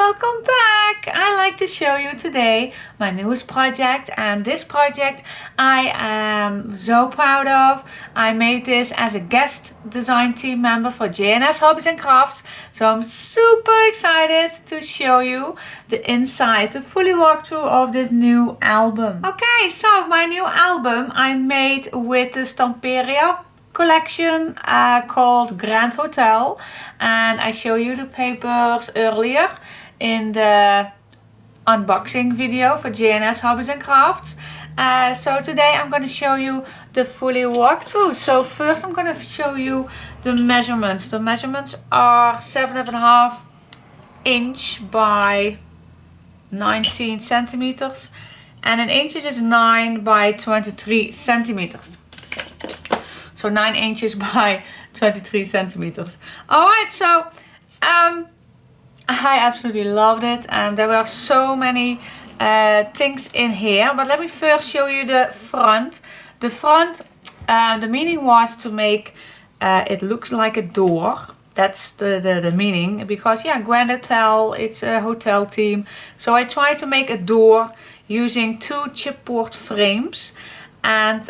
welcome back! I'd like to show you today my newest project, and this project I am so proud of. I made this as a guest design team member for JNS Hobbies and Crafts, so I'm super excited to show you the inside, the fully walkthrough of this new album. Okay, so my new album I made with the Stamperia collection called Grand Hotel, and I show you the papers earlier in the unboxing video for JNS Hobbies and Crafts. So today I'm going to show you the fully walkthrough. So first I'm going to show you the measurements. The measurements are 7.5 inch by 19 centimeters, and in inches is 9 by 23 centimeters. So 9 inches by 23 centimeters. Alright, so I absolutely loved it, and there were so many things in here. But let me first show you the front. The front, the meaning was to make it looks like a door. That's the meaning, because yeah, Grand Hotel, it's a hotel theme. So I tried to make a door using 2 chipboard frames, and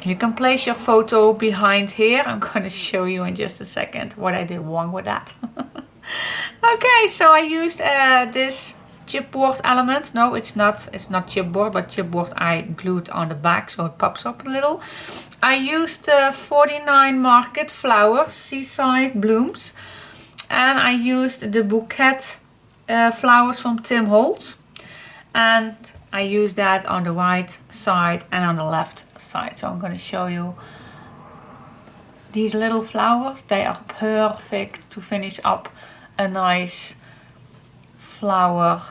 you can place your photo behind here. I'm going to show you in just a second what I did wrong with that. Okay, so I used this chipboard element. No, it's not chipboard, but chipboard I glued on the back so it pops up a little. I used 49 Market Flowers Seaside Blooms, and I used the bouquet flowers from Holtz, and I used that on the right side and on the left side. So I'm going to show you these little flowers. They are perfect to finish up a nice flower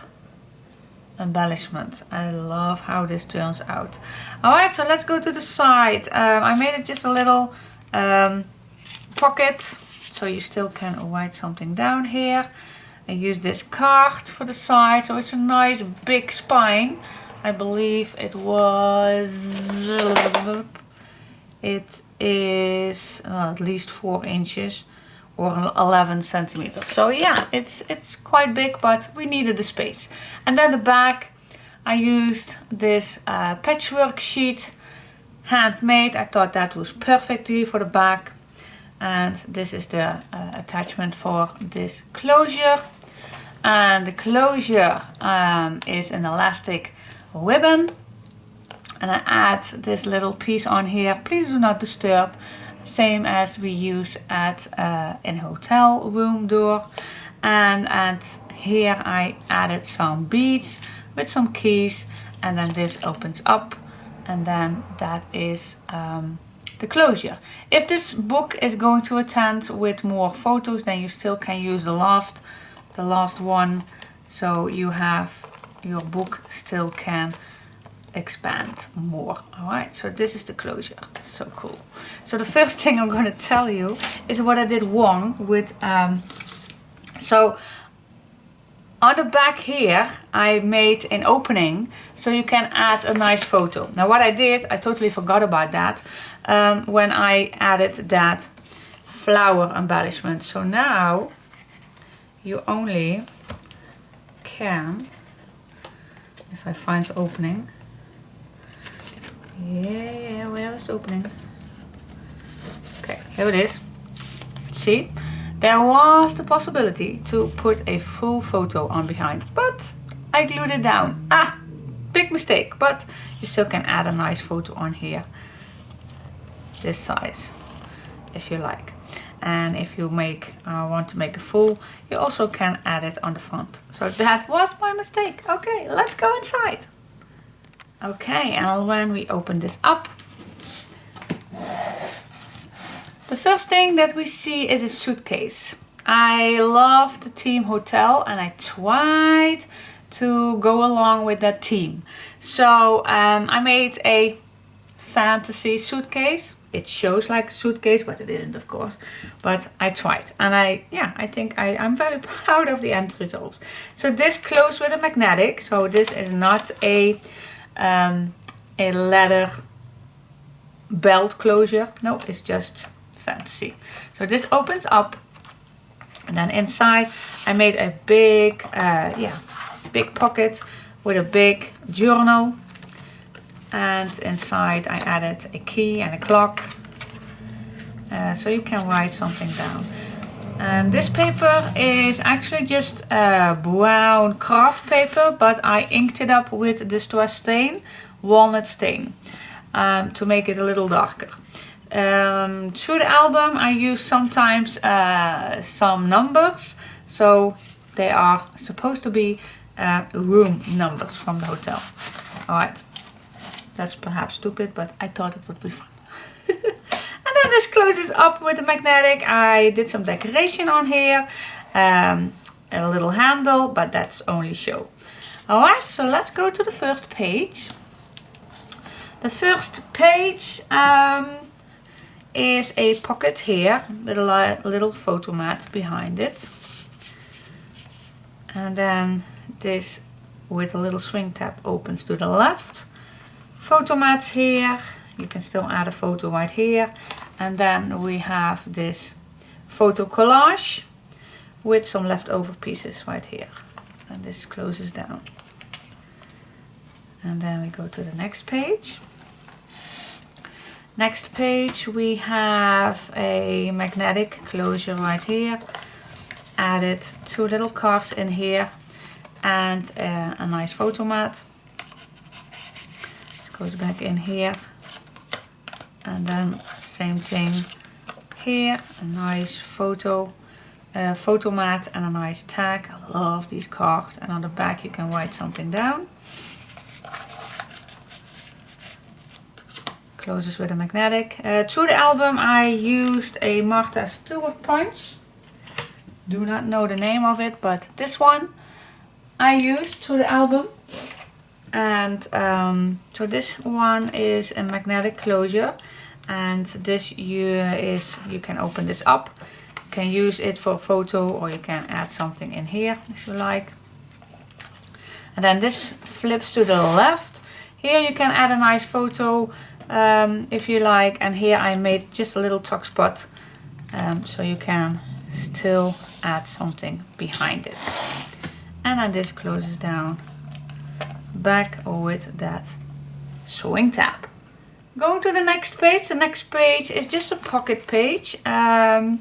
embellishment. I love how this turns out. Alright, so let's go to the side. I made it just a little pocket, so you still can write something down here. I used this card for the side, so it's a nice big spine. I believe it is at least 4 inches or 11 centimeters. So yeah, it's quite big, but we needed the space. And then the back, I used this patchwork sheet, handmade. I thought that was perfectly for the back. And this is the attachment for this closure. And the closure is an elastic ribbon, and I add this little piece on here. Please do not disturb, same as we use at in hotel room door. And here I added some beads with some keys, and then this opens up, and then that is the closure. If this book is going to attend with more photos, then you still can use the last one, so you have your book still can expand more. Alright, so this is the closure. So cool. So the first thing I'm going to tell you is what I did wrong with so on the back here I made an opening so you can add a nice photo. Now what I did, I totally forgot about that when I added that flower embellishment. So now you only can, if I find the opening, yeah, where is the opening? Okay, here it is. See, there was the possibility to put a full photo on behind, but I glued it down. Big mistake, but you still can add a nice photo on here, this size, if you like. And if you want to make a full, you also can add it on the front. So that was my mistake. Okay, let's go inside. Okay, and when we open this up, the first thing that we see is a suitcase. I love the theme hotel, and I tried to go along with that theme. So I made a fantasy suitcase. It shows like a suitcase, but it isn't, of course. But I tried, and I think I'm very proud of the end results. So this closed with a magnetic. So this is not a leather belt closure. No, it's just fantasy. So this opens up, And then inside I made a big, big pocket with a big journal. And inside I added a key and a clock. So you can write something down. And this paper is actually just brown craft paper, but I inked it up with distress stain, walnut stain, to make it a little darker. Through the album I use sometimes some numbers, so they are supposed to be room numbers from the hotel. Alright, that's perhaps stupid, but I thought it would be fun. And then this closes up with the magnetic. I did some decoration on here, a little handle, but that's only show. Alright, so let's go to the first page. The first page is a pocket here with a little photo mat behind it. And then this with a little swing tab opens to the left. Photo mats here. You can still add a photo right here. And then we have this photo collage with some leftover pieces right here. And this closes down. And then we go to the next page. Next page we have a magnetic closure right here. Added 2 little cards in here and a nice photo mat. This goes back in here. And then same thing here, a nice photo mat and a nice tag. I love these cards. And on the back you can write something down. Closes with a magnetic. Through the album I used a Martha Stewart punch. Do not know the name of it, but this one I used through the album. And so this one is a magnetic closure, and this you can open this up. You can use it for a photo, or you can add something in here if you like. And then this flips to the left. Here you can add a nice photo if you like, and here I made just a little tuck spot, so you can still add something behind it. And then this closes down back with that sewing tab. Going to the next page. The next page is just a pocket page. In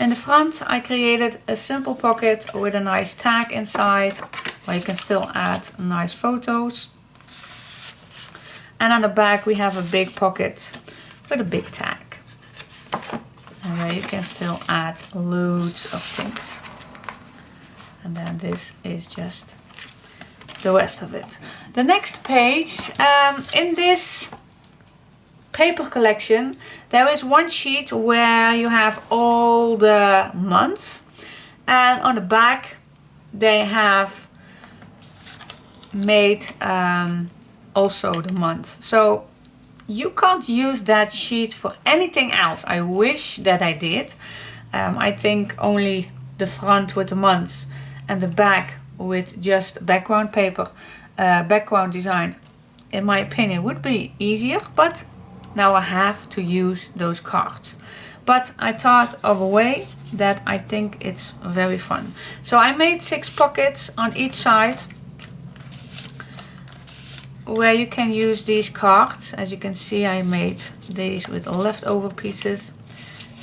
the front I created a simple pocket with a nice tag inside where you can still add nice photos. And on the back we have a big pocket with a big tag. And where you can still add loads of things. And then this is just the rest of it. The next page, in this paper collection there is one sheet where you have all the months, and on the back they have made also the month. So you can't use that sheet for anything else. I wish that I did. I think only the front with the months and the back with just background paper, background design, in my opinion would be easier, but now I have to use those cards. But I thought of a way that I think it's very fun. So I made 6 pockets on each side where you can use these cards. As you can see, I made these with leftover pieces.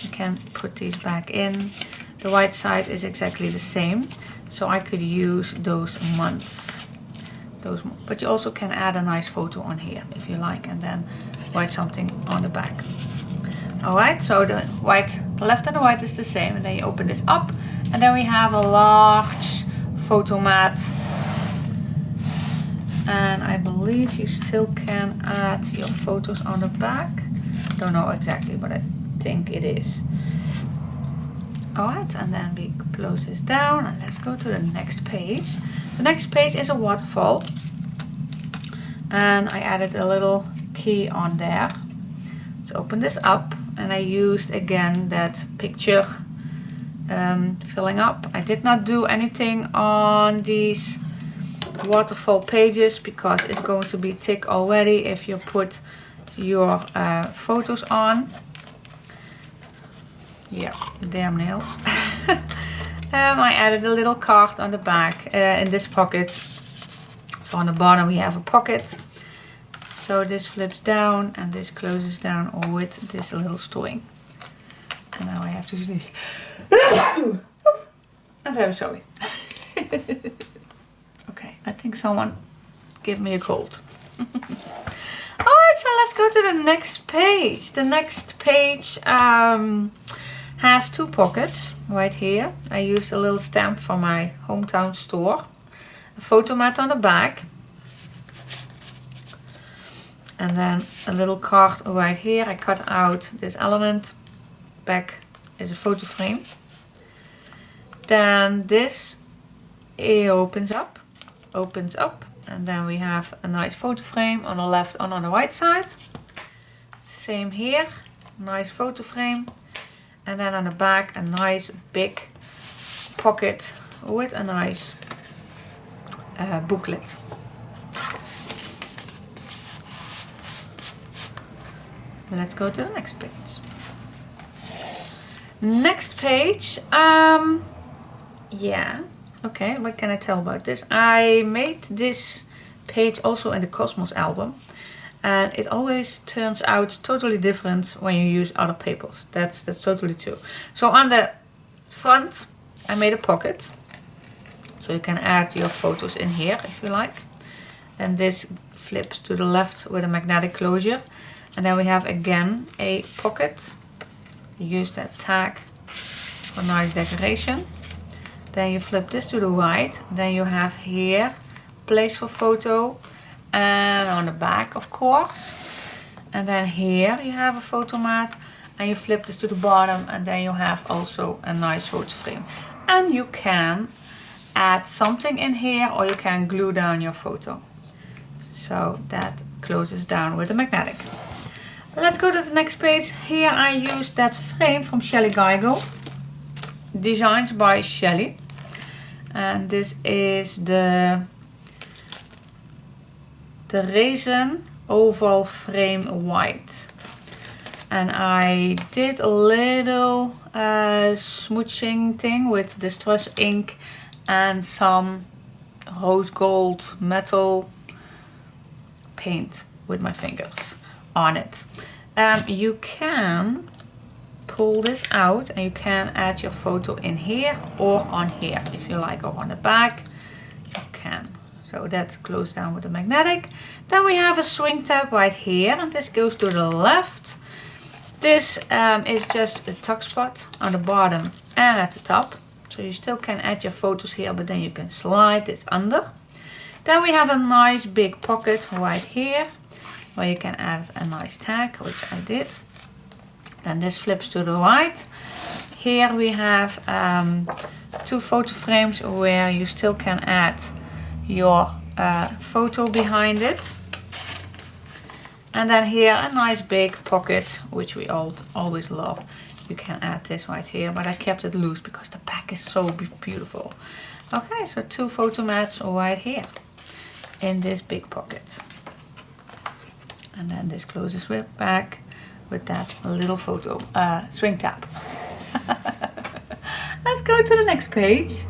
You can put these back in. The right side is exactly the same, so I could use those months. But you also can add a nice photo on here if you like, and then write something on the back. Alright, so the left and the right is the same, and then you open this up, and then we have a large photo mat. And I believe you still can add your photos on the back. Don't know exactly, but I think it is. Alright, and then we close this down and let's go to the next page. The next page is a waterfall. And I added a little key on there. Let's open this up, and I used again that picture filling up. I did not do anything on these waterfall pages because it's going to be thick already if you put your photos on. Yeah, damn nails. I added a little card on the back in this pocket. So on the bottom we have a pocket. So this flips down and this closes down with this little string. And now I have to sneeze. I'm very sorry. Okay, I think someone gave me a cold. Alright, so let's go to the next page. The next page has two pockets right here. I used a little stamp from my hometown store. A photo mat on the back. And then a little card right here. I cut out this element. Back is a photo frame. Then this opens up, and then we have a nice photo frame on the left and on the right side. Same here, nice photo frame, and then on the back a nice big pocket with a nice booklet. Let's go to the next page. Next page, yeah, okay, what can I tell about this? I made this page also in the Cosmos album, and it always turns out totally different when you use other papers. That's totally true. So on the front, I made a pocket, so you can add your photos in here if you like. And this flips to the left with a magnetic closure, and then we have again a pocket. Use that tag for nice decoration. Then you flip this to the right. Then you have here place for photo, and on the back of course. And then here you have a photo mat, and you flip this to the bottom, and then you have also a nice photo frame. And you can add something in here, or you can glue down your photo. So that closes down with a magnetic. Let's go to the next page. Here I used that frame from Shelly Geigel. Designs by Shelly. And this is the resin oval frame white. And I did a little smooching thing with distress ink and some rose gold metal paint with my fingers on it. You can pull this out and you can add your photo in here or on here if you like, or on the back you can. So that's closed down with a magnetic. Then we have a swing tab right here, and this goes to the left. This is just a tuck spot on the bottom and at the top, so you still can add your photos here, but then you can slide this under. Then we have a nice big pocket right here where you can add a nice tag, which I did. Then this flips to the right. Here we have two photo frames where you still can add your photo behind it. And then here a nice big pocket, which we always love. You can add this right here, but I kept it loose because the back is so beautiful. Okay, so two photo mats right here in this big pocket. And then this closes back with that little photo swing tab. Let's go to the next page.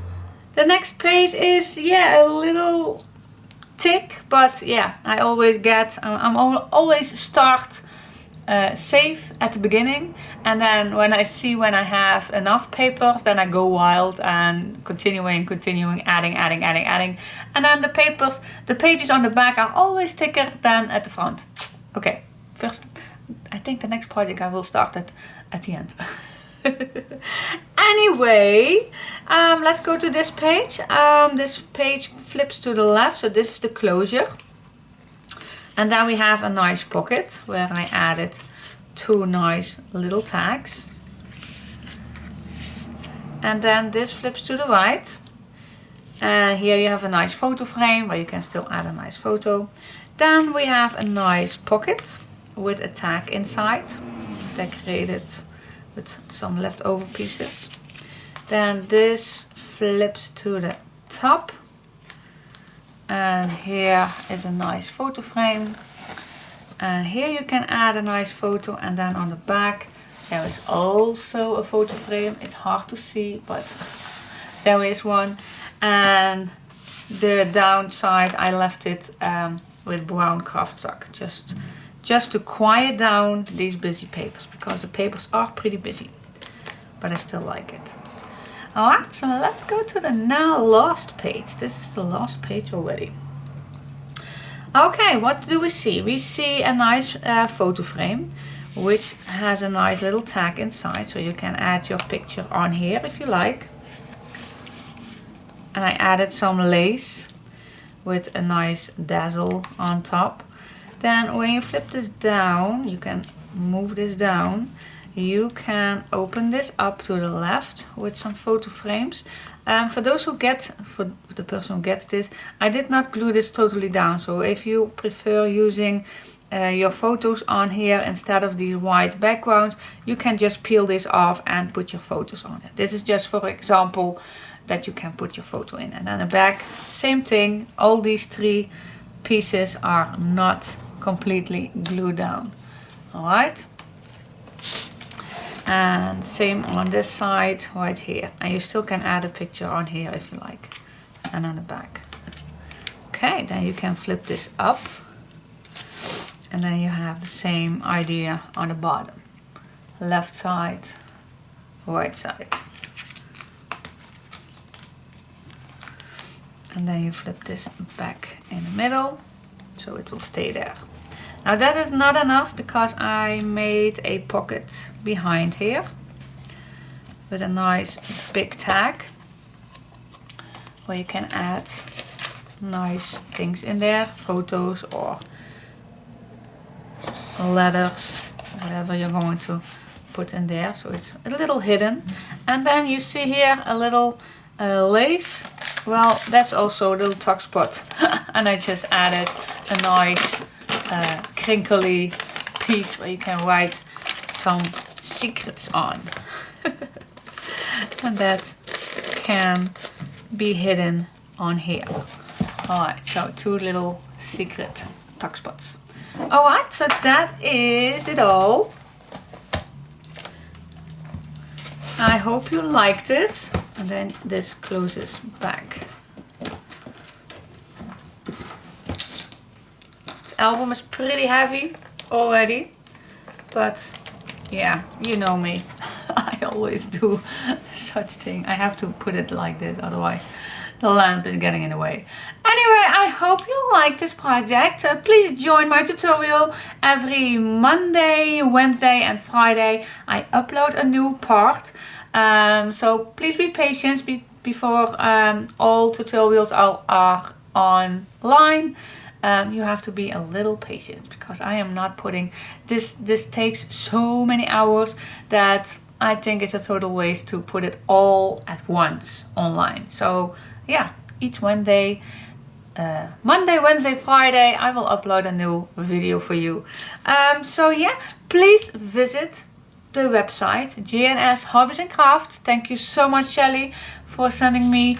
The next page is, yeah, a little thick, but yeah, I always get, I'm always start safe at the beginning, and then when I have enough papers, then I go wild and continuing, adding, and then the pages on the back are always thicker than at the front. Okay, first, I think the next project I will start at the end. Anyway, let's go to this page. This page flips to the left, so this is the closure. And then we have a nice pocket where I added two nice little tags. And then this flips to the right. And here you have a nice photo frame where you can still add a nice photo. Then we have a nice pocket with a tag inside, decorated with some leftover pieces. Then this flips to the top, and here is a nice photo frame, and here you can add a nice photo. And then on the back there is also a photo frame. It's hard to see, but there is one. And the downside, I left it with brown cardstock, just to quiet down these busy papers, because the papers are pretty busy, but I still like it. Alright, so let's go to the now last page. This is the last page already. Okay, what do we see? We see a nice photo frame, which has a nice little tag inside, so you can add your picture on here if you like. And I added some lace with a nice dazzle on top. Then when you flip this down, you can move this down. You can open this up to the left with some photo frames. For the person who gets this, I did not glue this totally down. So if you prefer using your photos on here instead of these white backgrounds, you can just peel this off and put your photos on it. This is just for example that you can put your photo in. And then the back, same thing. All these three pieces are not completely glued down. Alright. And same on this side right here, and you still can add a picture on here if you like, and on the back. Okay, then you can flip this up, and then you have the same idea on the bottom. Left side, right side. And then you flip this back in the middle, so it will stay there. Now that is not enough, because I made a pocket behind here with a nice big tag where you can add nice things in there, photos or letters, whatever you're going to put in there, so it's a little hidden. And then you see here a little lace. Well, that's also a little tuck spot and I just added a nice crinkly piece where you can write some secrets on. And that can be hidden on here. Alright, so 2 little secret tuck spots. Alright, so that is it all. I hope you liked it. And then this closes back. Album is pretty heavy already, but yeah, you know me. I always do such thing. I have to put it like this, otherwise the lamp is getting in the way. Anyway, I hope you like this project. Please join my tutorial every Monday, Wednesday and Friday. I upload a new part. So please be patient before all tutorials are online. You have to be a little patient, because I am not putting this takes so many hours that I think it's a total waste to put it all at once online. So yeah, each Monday, Wednesday, Friday, I will upload a new video for you. So yeah, please visit the website GNS Hobbies and Craft. Thank you so much, Shelly, for sending me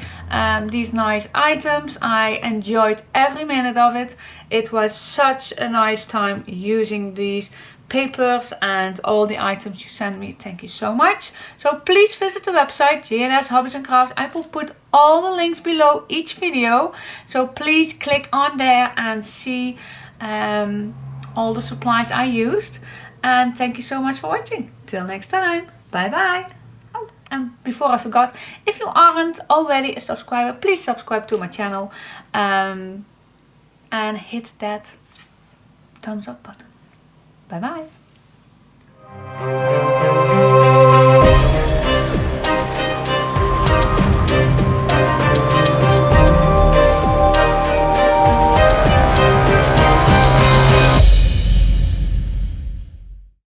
these nice items. I enjoyed every minute of it. It was such a nice time using these papers and all the items you sent me. Thank you so much. So please visit the website GNS Hobbies and Crafts. I will put all the links below each video, so please click on there and see all the supplies I used. And thank you so much for watching. Till next time. Bye bye. Oh, and before I forgot, if you aren't already a subscriber, please subscribe to my channel. And hit that thumbs up button. Bye bye.